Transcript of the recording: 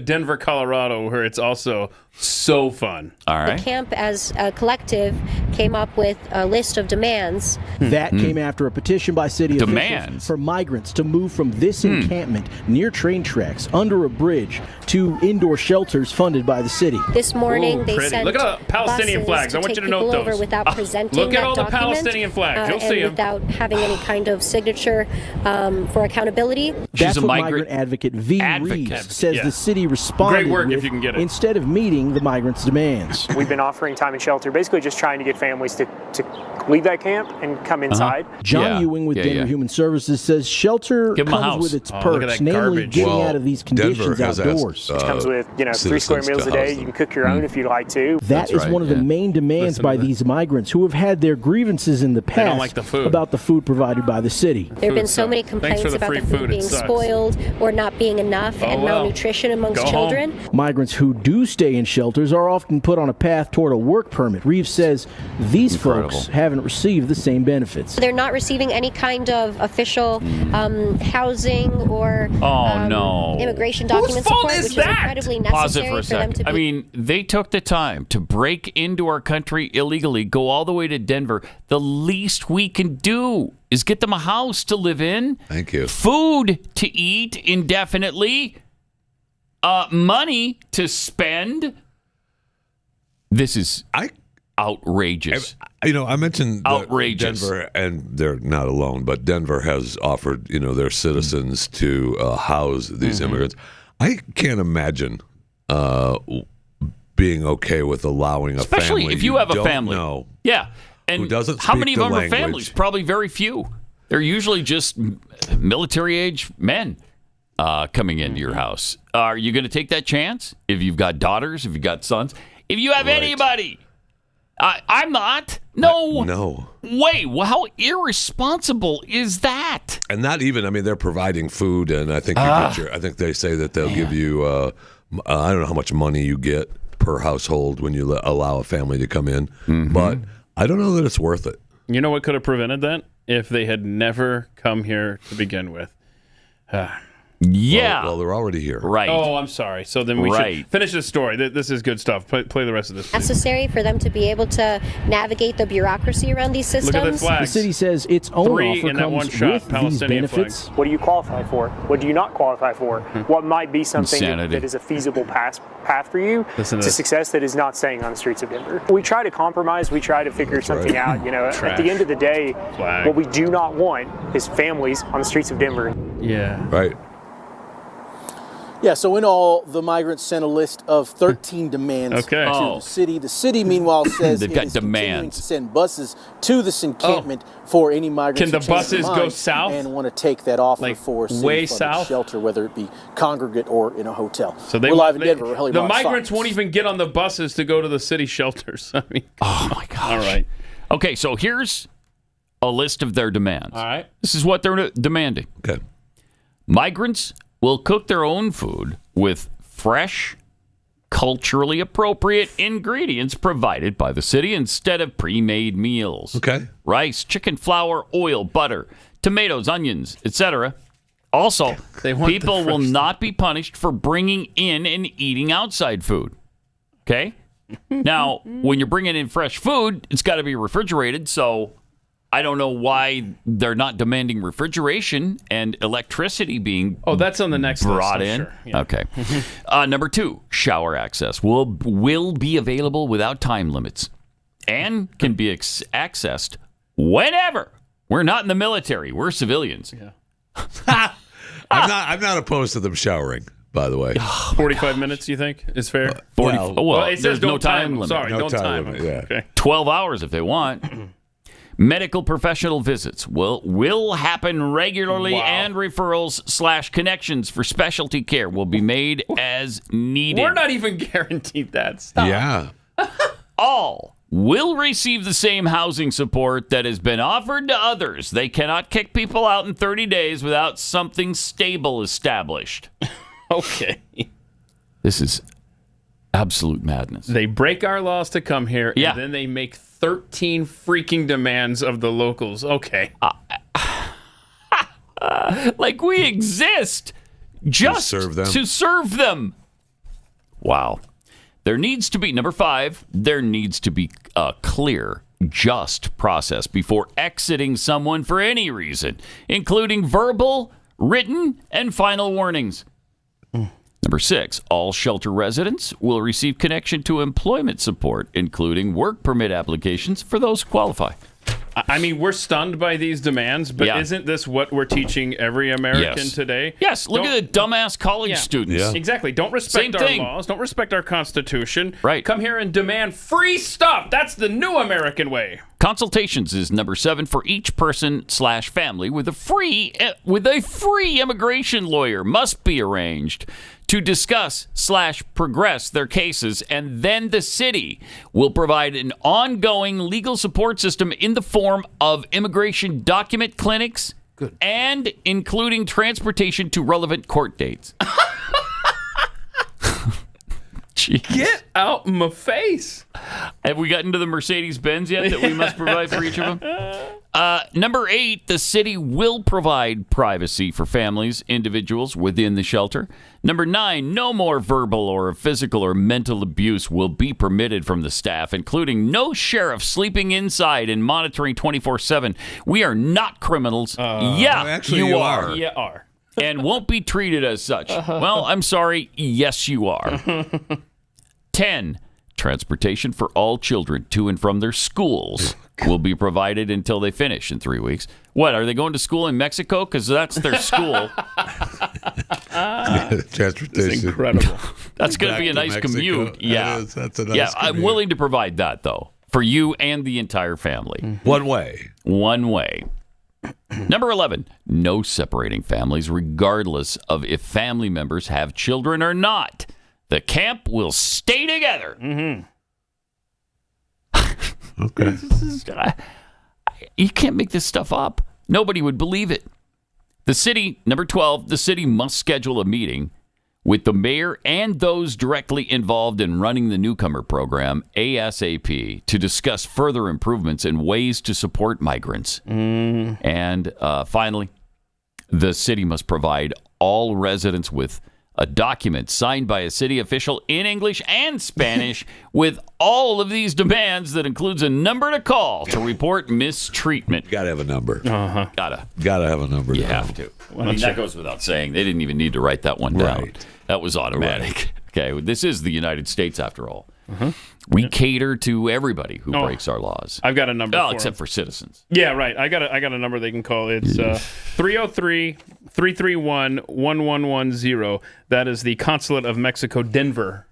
Denver, Colorado, where it's also so fun. All right. The camp, as a collective, came up with a list of demands. That came after a petition by city officials for migrants to move from this encampment near train tracks, under a bridge, to indoor shelters funded by the city. This morning, they Pretty. sent Look at the Palestinian flags. I want you to note over those. without presenting Look at that all the document, Palestinian flags. You'll and see them. without having any kind of signature for accountability. That's a what migrant advocate V. advocate. Reeves says Yeah. the city responded Great work with if you can get it. instead of meeting the migrants' demands. We've been offering time and shelter, basically just trying to get families to leave that camp and come inside. John Ewing with Denver Human Services says shelter Give 'em a comes house. with its Oh, look at perks, that namely garbage. getting out of these conditions Denver has outdoors. It comes with 3 square meals a day. You can cook your own if you'd like to. That is right, one of the yeah. main demands Listen by to that. these migrants who have had their grievances in the don't past like the food. about the food provided by the city. There have been so sucks. many Thanks complaints for the about free the food food. It being sucks. spoiled or not being enough, and well. malnutrition amongst Go children. home. Migrants who do stay in shelters are often put on a path toward a work permit. Reeves says these folks haven't received the same benefits. They're not receiving any kind of official housing or immigration document fault support, is which that? is incredibly Pause it necessary for a them to second. be. I mean, they took the time to break into our country illegally, go all the way to Denver. The least we can do is get them a house to live in. Thank you. Food to eat indefinitely. Money to spend. This is outrageous. I mentioned Outrageous. Denver, and they're not alone, but Denver has offered, their citizens to house these immigrants. I can't imagine being okay with allowing a family. Especially if you have a don't family. know Yeah. And who doesn't how speak many of the them language. are families? Probably very few. They're usually just military-age men coming into your house. Are you going to take that chance? If you've got daughters, if you've got sons, if you have anybody. I'm not. No. No. Way. Well, how irresponsible is that? And not even, they're providing food, and I think I think they say that they'll give you, I don't know how much money you get per household when you allow a family to come in, but I don't know that it's worth it. You know what could have prevented that? If they had never come here to begin with. Yeah. Well, they're already here. Right. Oh, I'm sorry. So then we should finish this story. This is good stuff. Play the rest of this, please. Necessary for them to be able to navigate the bureaucracy around these systems. Look at the The flags. city says its own 3 offer in that one comes shot, with these Palestinian benefits. What do you qualify for? What do you not qualify for? What might be something Insanity. that is a feasible path for you Listen to to this. success that is not staying on the streets of Denver? We try to compromise. We try to figure something out. At the end of the day, Flag. what we do not want is families on the streets of Denver. Yeah. Right. Yeah, so in all, the migrants sent a list of 13 demands Okay. to Oh. the city. The city, meanwhile, says They've it got is continuing demands. to send buses to this encampment for any migrants Can who the change their buses go mind south? and want to take that offer Like, for way city-funded south? shelter, whether it be congregate or in a hotel. So We're live in Denver. Haley the Ross, migrants Fox. won't even get on the buses to go to the city shelters. I mean, Oh, my gosh. all right. Okay, so here's a list of their demands. All right. This is what they're demanding. Okay. Migrants will cook their own food with fresh, culturally appropriate ingredients provided by the city instead of pre-made meals. Okay. Rice, chicken, flour, oil, butter, tomatoes, onions, etc. Also, They want the people will fresh not be punished for bringing in and eating outside food. Okay? Now, when you're bringing in fresh food, it's got to be refrigerated, so I don't know why they're not demanding refrigeration and electricity being That's on the next brought list. in. Sure. Yeah. Okay. Number 2, shower access will be available without time limits and can be accessed whenever. We're not in the military. We're civilians. Yeah. I'm not opposed to them showering, by the way. 45 minutes, you think, is fair? 40, well, it says there's no don't time limit. limit. Sorry, No don't time time limit, limit. yeah. Okay. 12 hours if they want. Medical professional visits will happen regularly, Wow. and referrals / connections for specialty care will be made as needed. We're not even guaranteed that. Stop. Yeah. All will receive the same housing support that has been offered to others. They cannot kick people out in 30 days without something stable established. Okay. This is absolute madness. They break our laws to come here, Yeah. and then they make 13 freaking demands of the locals. Okay. Like we exist just serve them. to serve them. Wow. There needs to be, number 5, there needs to be a clear, just process before exiting someone for any reason, including verbal, written, and final warnings. Number 6, all shelter residents will receive connection to employment support, including work permit applications for those who qualify. I mean, we're stunned by these demands, but isn't this what we're teaching every American today? Yes, look at the dumbass college students. Yeah. Exactly. Don't respect our laws. Don't respect our Constitution. Right. Come here and demand free stuff. That's the new American way. Consultations is number 7 for each person/family with a free immigration lawyer must be arranged to discuss/progress their cases, and then the city will provide an ongoing legal support system in the form of immigration document clinics and including transportation to relevant court dates. Get out my face. Have we gotten to the Mercedes-Benz yet that we must provide for each of them? Number 8, the city will provide privacy for families, individuals within the shelter. Number 9, no more verbal or physical or mental abuse will be permitted from the staff, including no sheriff sleeping inside and monitoring 24/7. We are not criminals. Actually, you are. You are. And won't be treated as such. Well, I'm sorry. Yes, you are. 10, transportation for all children to and from their schools will be provided until they finish in 3 weeks. What, are they going to school in Mexico? Because that's their school. Transportation. It's incredible. That's going to be a nice Mexico. commute. Yeah. That's a nice commute. I'm willing to provide that, though, for you and the entire family. One way. One way. Number 11, no separating families, regardless of if family members have children or not. The camp will stay together. Okay. You can't make this stuff up. Nobody would believe it. The city, number 12, the city must schedule a meeting with the mayor and those directly involved in running the newcomer program ASAP to discuss further improvements and ways to support migrants. And finally, the city must provide all residents with a document signed by a city official in English and Spanish with all of these demands that includes a number to call to report mistreatment. Got to have a number. Gotta have a number. You have to. I mean, that goes without saying. They didn't even need to write that one down. Right. That was automatic. Okay, this is the United States after all. We cater to everybody who breaks our laws. I've got a number for except them. for citizens. Yeah, right. I got a number they can call. It's 303-331-1110. That is the Consulate of Mexico, Denver.